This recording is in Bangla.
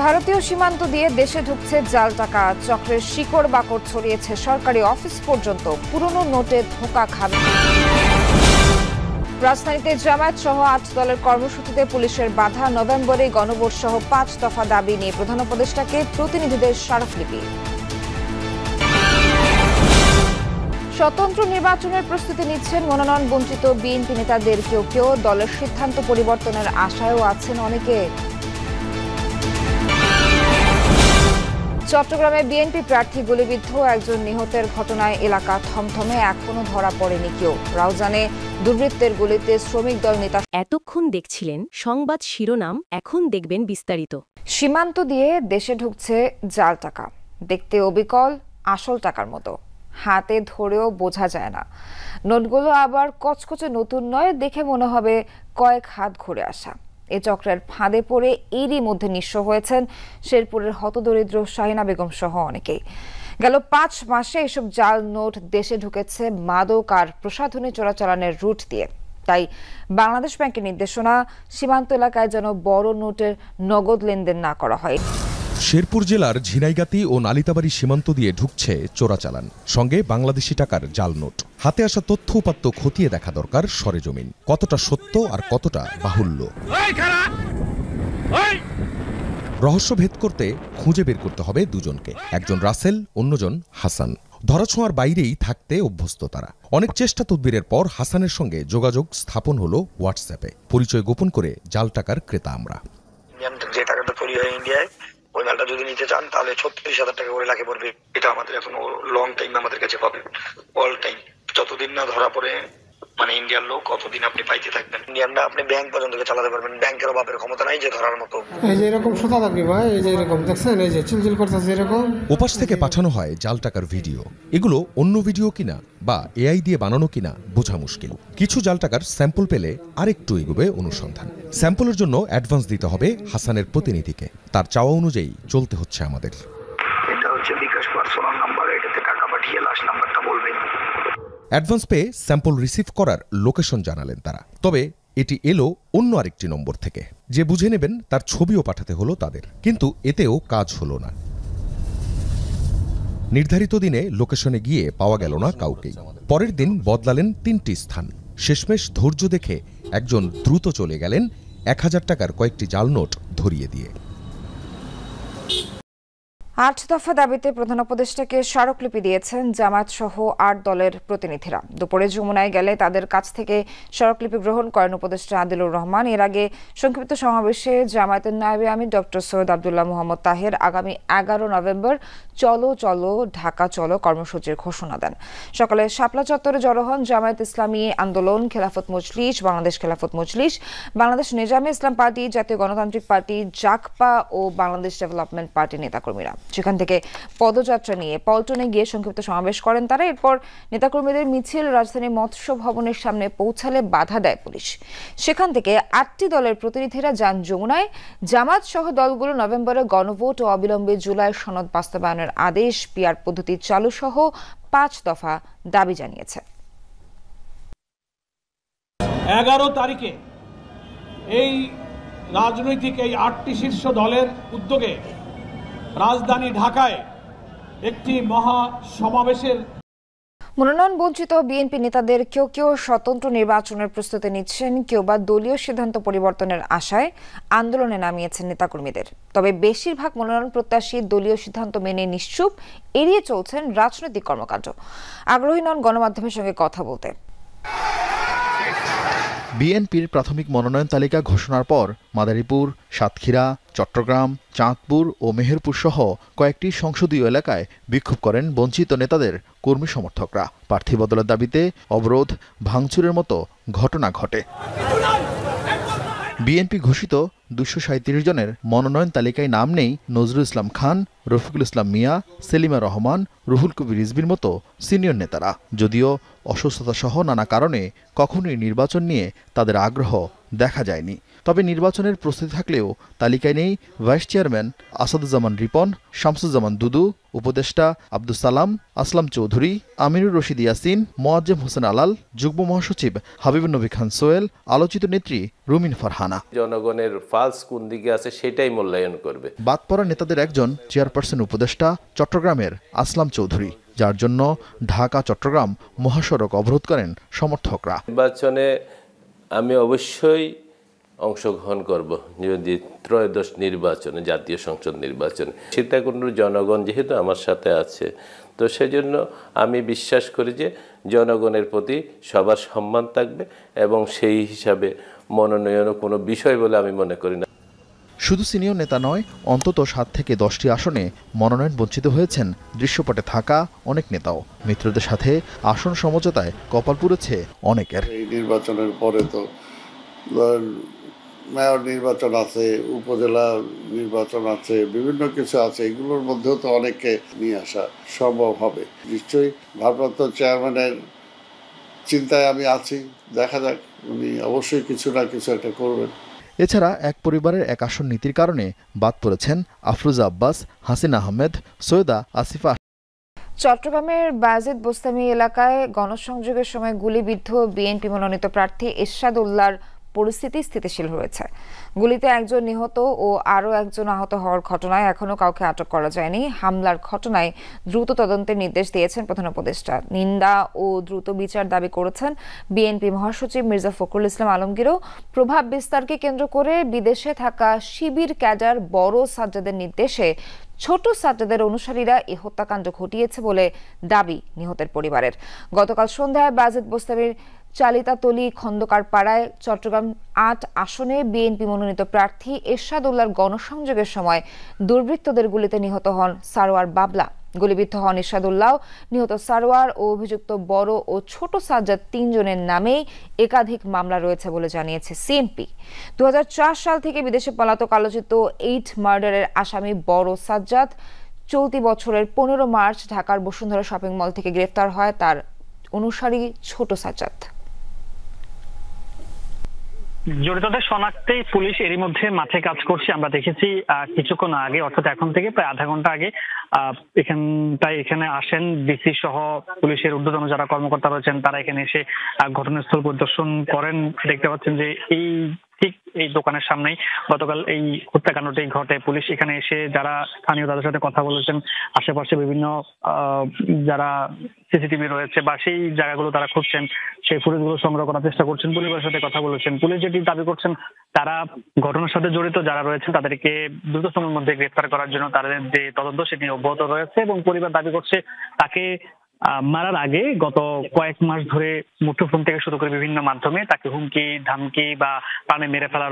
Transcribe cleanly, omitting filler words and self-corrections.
ভারতীয় সীমান্ত দিয়ে দেশে ঢুকছে জাল টাকা। চক্রের শিকড় বাকড় ছড়িয়েছে সরকারি অফিস পর্যন্ত। পুরনো নোটে ধোঁকা খাবে। রাজধানীতে জামায়াত সহ ৮ দলের কর্মসূচিতে পুলিশের বাধা। নভেম্বরে গণভোট সহ ৫ দফা দাবি নিয়ে প্রধান উপদেষ্টাকে প্রতিনিধিদের স্মারকলিপি। স্বতন্ত্র নির্বাচনের প্রস্তুতি নিচ্ছেন মনোনয়ন বঞ্চিত বিএনপি নেতাদের কেউ কেউ। দলের সিদ্ধান্ত পরিবর্তনের আশায়ও আছেন অনেকে। চট্টগ্রামে বিএনপি প্রার্থী গুলিবিদ্ধ, একজন নিহতের ঘটনায় এলাকা থমথমে। এখনো ধরা পড়েনি কেউ। রাউজানে দুর্বৃত্তের গুলিতে শ্রমিক দল নেতা। এতক্ষণ দেখছিলেন সংবাদ শিরোনাম, এখন দেখবেন বিস্তারিত। সীমান্ত দিয়ে দেশে ঢুকছে জাল টাকা। দেখতে অবিকল, আসল টাকার মতো। হাতে ধরেও বোঝা যায় না। নোটগুলো আবার কচকচে নতুন নয়, দেখে মনে হবে কয়েক হাত ঘুরে আসা। এ চক্রের ফাঁদে পড়ে এরই মধ্যে নিঃস্ব হয়েছেন শেরপুরের হতদরিদ্র শাহিনা বেগম সহ অনেকেই। গেল ৫ মাসে এসব জাল নোট দেশে ঢুকেছে মাদক আর প্রসাধনী চোরাচালানের রুট দিয়ে। তাই বাংলাদেশ ব্যাংকের নির্দেশনা, সীমান্ত এলাকায় যেন বড় নোটের নগদ লেনদেন না করা হয়। শেরপুর জেলার ঝিনাইগাতি ও নালিতাবাড়ি সীমান্ত দিয়ে ঢুকছে চোরাচালান, সঙ্গে বাংলাদেশি টাকার জাল নোট। হাতে আসা তথ্য উপাত্ত খতিয়ে দেখা দরকার সরেজমিন, কতটা সত্য আর কতটা বাহুল্য। রহস্য ভেদ করতে খুঁজে বের করতে হবে দুজনকে, একজন রাসেল, অন্যজন হাসান। ধরাছোঁয়ার বাইরেই থাকতে অভ্যস্ত তারা। অনেক চেষ্টা তদবিরের পর হাসানের সঙ্গে যোগাযোগ স্থাপন হলো হোয়াটসঅ্যাপে। পরিচয় গোপন করে জাল টাকার ক্রেতা আমরা। যে টাকাটা তৈরি হয় ইন্ডিয়ায়, ওই মালটা যদি নিতে চান তাহলে ৩৬,০০০ টাকা করে লাগে পড়বে। এটা আমাদের এখন লং টাইম আমাদের কাছে পাবেন, অল টাইম। যতদিন না ধরা পড়ে মানে ইন্ডিয়ান লোক, কতদিন আপনি পাইতে থাকবেন। ইন্ডিয়ানরা আপনি ব্যাংক পর্যন্ত চালাতে পারবেন। ব্যাংকের বাপের ক্ষমতা নাই যে ধরার মতো। এই যে এরকম সুতা থাকবে ভাই, এই যে এরকম দেখছেন, এই যে চিলচিল করতেছে এরকম। ওপাশ থেকে পাঠানো হয় জাল টাকার ভিডিও। এগুলো অন্য ভিডিও কিনা বা এআই দিয়ে বানানো কিনা বোঝা মুশকিল। কিছু জাল টাকার স্যাম্পল পেলে আরেকটু এগোবে অনুসন্ধান। স্যাম্পলের জন্য অ্যাডভান্স দিতে হবে হাসানের প্রতিনিধিকে। তার চাওয়া অনুযায়ী চলতে হচ্ছে আমাদের। এটা হচ্ছে বিকাশ পার্সোনাল নাম্বার, এটাতে টাকা পাঠিয়ে লাস্ট নাম্বারটা বলবেন। অ্যাডভান্স পেয়ে স্যাম্পল রিসিভ করার লোকেশন জানালেন তারা। তবে এটি এলো অন্য আরেকটি নম্বর থেকে। যে বুঝে নেবেন তার ছবিও পাঠাতে হলো তাদের, কিন্তু এতেও কাজ হলো না। নির্ধারিত দিনে লোকেশনে গিয়ে পাওয়া গেল না কাউকেই। পরের দিন বদলালেন ৩টি স্থান। শেষমেশ ধৈর্য দেখে একজন দ্রুত চলে গেলেন ১,০০০ টাকার কয়েকটি জাল নোট ধরিয়ে দিয়ে। ৮ দফা দাবিতে প্রধান উপদেষ্টাকে স্মারকলিপি দিয়েছেন জামায়াত সহ ৮ দলের প্রতিনিধিরা। দুপুরে যমুনায় গেলে তাদের কাছ থেকে স্মারকলিপি গ্রহণ করেন উপদেষ্টা আদিলুর রহমান। এর আগে সংক্ষিপ্ত সমাবেশে জামায়াতের নায়েবে আমির ডক্টর সৈয়দ আব্দুল্লাহ মোহাম্মদ তাহের আগামী ১১ নভেম্বর চলো চলো ঢাকা চলো কর্মসূচির ঘোষণা দেন। সকালে শাপলা চত্বরে জড়ো হন জামায়াত ইসলামী আন্দোলন, খেলাফত মজলিস, বাংলাদেশ খেলাফত মজলিস, বাংলাদেশ নিজামে ইসলাম পার্টি, জাতীয় গণতান্ত্রিক পার্টি, জাকপা ও বাংলাদেশ ডেভেলপমেন্ট পার্টির নেতাকর্মীরা। সেখান থেকে পদযাত্রা নিয়ে পল্টনে গিয়ে সংক্ষিপ্ত সমাবেশ করেন তারা। এরপর নেতাকর্মীদের মিছিল রাজধানী মৎস্য ভবনের সামনে পৌঁছালে বাধা দেয় পুলিশ। সেখান থেকে ৮টি দলের প্রতিনিধিরা যান যমুনায়। জামাত সহ দলগুলো নভেম্বরে গণভোট ও অবিলম্বে জুলাই সনদ বাস্তবায়নের আদেশ, পিআর পদ্ধতি চালু সহ ৫ দফা দাবি জানিয়েছে। ১১ তারিখে এই রাজনৈতিক এই ৮টি শীর্ষ দলের উদ্যোগে রাজধানী ঢাকায় একটি মহা সমাবেশের। মনোনয়ন বঞ্চিত বিএনপি নেতাদের কেউ কেউ স্বতন্ত্র নির্বাচনের প্রস্তুতি নিচ্ছেন, কেউ বা দলীয় সিদ্ধান্ত পরিবর্তনের আশায় আন্দোলনে নামিয়েছেন নেতাকর্মীদের। তবে বেশিরভাগ মনোনয়ন প্রত্যাশী দলীয় সিদ্ধান্ত মেনে নিশ্চুপ, এড়িয়ে চলছেন রাজনৈতিক কর্মকাণ্ড। আগ্রহী নন গণমাধ্যমের সঙ্গে কথা বলতে। বিএনপির প্রাথমিক মনোনয়ন তালিকা ঘোষণার পর মাদারীপুর, সাতক্ষীরা, চট্টগ্রাম, চাঁদপুর ও মেহেরপুর সহ কয়েকটি সংসদীয় এলাকায় বিক্ষোভ করেন বঞ্চিত নেতাদের কর্মী সমর্থকরা। প্রার্থী বদলের দাবিতে অবরোধ, ভাঙচুরের মতো ঘটনা ঘটে। বিএনপি ঘোষিত ২৩৭ জনের মনোনয়ন তালিকায় নাম নেই নজরুল ইসলাম খান, রফিকুল ইসলাম মিয়া, সেলিমা রহমান, রুহুল কবির রিজভির মতো সিনিয়র নেতারা। যদিও অসুস্থতা সহ নানা কারণে কখনোই নির্বাচন নিয়ে তাদের আগ্রহ দেখা যায়নি। তবে নির্বাচনের প্রস্তুতি থাকলেও তালিকায় নেই ভাইস চেয়ারম্যান আসাদুজ্জামান রিপন, শামসুজ্জামান দুদু, উপদেষ্টা আব্দুস সালাম, আসলাম চৌধুরী, আমিনুর রশিদ ইয়াসিন, মোয়াজ্জেম হোসেন আলাল, যুগ্ম মহাসচিব হাবিবুন নবী খান সোহেল, আলোচিত নেত্রী রুমিন ফারহানা। জনগণের ফালস কোন দিকে আছে সেটাই মূল্যায়ন করবে। বাদ পড়া নেতাদের একজন চেয়ারপারসন উপদেষ্টা চট্টগ্রামের আসলাম চৌধুরী, যার জন্য ঢাকা চট্টগ্রাম মহাসড়ক অবরোধ করেন সমর্থকরা। নির্বাচনে আমি অবশ্যই অংশগ্রহণ করব, যদি ত্রয়োদশ নির্বাচনে, জাতীয় সংসদ নির্বাচনে। সীতাকুণ্ডের জনগণ যেহেতু আমার সাথে আছে, তো সেজন্য আমি বিশ্বাস করি যে জনগণের প্রতি সবার সম্মান থাকবে এবং সেই হিসাবে মনোনয়নও কোনো বিষয় বলে আমি মনে করি না। শুধু সিনিয়র নেতা নয়, অন্তত 7 থেকে 10টি আসনে মনোনয়ন বঞ্চিত হয়েছেন দৃশ্যপটে থাকা অনেক নেতাও। মিত্রদের সাথে আসন সমঝোতায় কপাল পুড়েছে অনেকের। এই নির্বাচনের পরে তো মেয়র নির্বাচন আছে, উপজেলা নির্বাচন আছে, বিভিন্ন কিছু আছে, এগুলোর মধ্যেও তো অনেককে নিয়ে আসা সম্ভব হবে। নিশ্চয়ই ভারপ্রাপ্ত চেয়ারম্যানের চিন্তায় আমি আছি, দেখা যাক, উনি অবশ্যই কিছু না কিছু একটা করবেন। এছাড়া এক পরিবারের এক আসন নীতির কারণে বাদ পড়েছেন আফরোজা আব্বাস, হাসিনা আহমেদ, সৈয়দা আসিফা। চট্টগ্রামের বায়েজিদ বোস্তামি এলাকায় গণসংযোগের সময় গুলিবিদ্ধ বিএনপি মনোনীত প্রার্থী এরশাদ উল্লাহর পরিস্থিতি স্থিতিশীল হয়েছে। গুলিতে একজন নিহত ও আরও একজন আহত হওয়ার ঘটনায় এখনও কাউকে আটক করা যায়নি। হামলার ঘটনায় দ্রুত তদন্তের নির্দেশ দিয়েছেন প্রধান উপদেষ্টা। নিন্দা ও দ্রুত বিচার দাবি করেছেন বিএনপি মহাসচিব মির্জা ফখরুল ইসলাম আলমগীরও। প্রভাব বিস্তারকে কেন্দ্র করে বিদেশে থাকা শিবির ক্যাডার বড় সাজ্জাদের নির্দেশে ছোট সাজ্জাদের অনুসারীরা এই হত্যাকাণ্ড ঘটিয়েছে বলে দাবি নিহতের পরিবারের। গতকাল সন্ধ্যায় বায়েজিদ বোস্তামির চালিতাতলী খন্দকার পাড়ায় চট্টগ্রাম ৮ আসনে বিএনপি মনোনীত প্রার্থী এরশাদ উল্লাহর গণসংযোগের সময় দুর্বৃত্তদের গুলিতে নিহত হন সারোয়ার বাবলা। গুলিবিদ্ধ হন এরশাদ উল্লাহ। নিহত সারোয়ার ও অভিযুক্ত বড় ও ছোট সাজ্জাদ ৩ জনের নামেই একাধিক মামলা রয়েছে বলে জানিয়েছে সিএমপি। ২০০৪ সাল থেকে বিদেশে পলাতক আলোচিত 8 মার্ডারের আসামি বড় সাজ্জাদ চলতি বছরের ১৫ মার্চ ঢাকার বসুন্ধরা শপিং মল থেকে গ্রেফতার হয় তার অনুসারী ছোট সাজ্জাদ। জড়িতদের শনাক্তেই পুলিশ এরই মধ্যে মাঠে কাজ করছে। আমরা দেখেছি কিছুক্ষণ আগে, অর্থাৎ এখন থেকে প্রায় আধা ঘন্টা আগে এখানে আসেন ডিসি সহ পুলিশের ঊর্ধ্বতন যারা কর্মকর্তা রয়েছেন, তারা এখানে এসে ঘটনাস্থল পরিদর্শন করেন। দেখতে পাচ্ছেন যে ঠিক এই দোকানের সামনেই গতকাল এই হত্যাকাণ্ডটি ঘটে। পুলিশ এখানে এসে যারা স্থানীয় তাদের সাথে কথা বলেছেন, আশেপাশে বিভিন্ন যারা সিসিটিভি রয়েছে বা সেই জায়গাগুলো তারা খুঁজছেন, সেই ফুটেজগুলো সংগ্রহ করার চেষ্টা করছেন, পরিবারের সাথে কথা বলেছেন। পুলিশ যেটি দাবি করছেন, তারা ঘটনার সাথে জড়িত যারা রয়েছেন তাদেরকে দ্রুত সময়ের মধ্যে গ্রেফতার করার জন্য তাদের যে তদন্ত সেটি অব্যাহত রয়েছে এবং পরিবার দাবি করছে তাকে মারার আগে গত কয়েক মাস ধরে মুঠোফোন থেকে শুরু করে বিভিন্ন মাধ্যমে তাকে হুমকি ধামকি বা প্রাণে মেরে ফেলার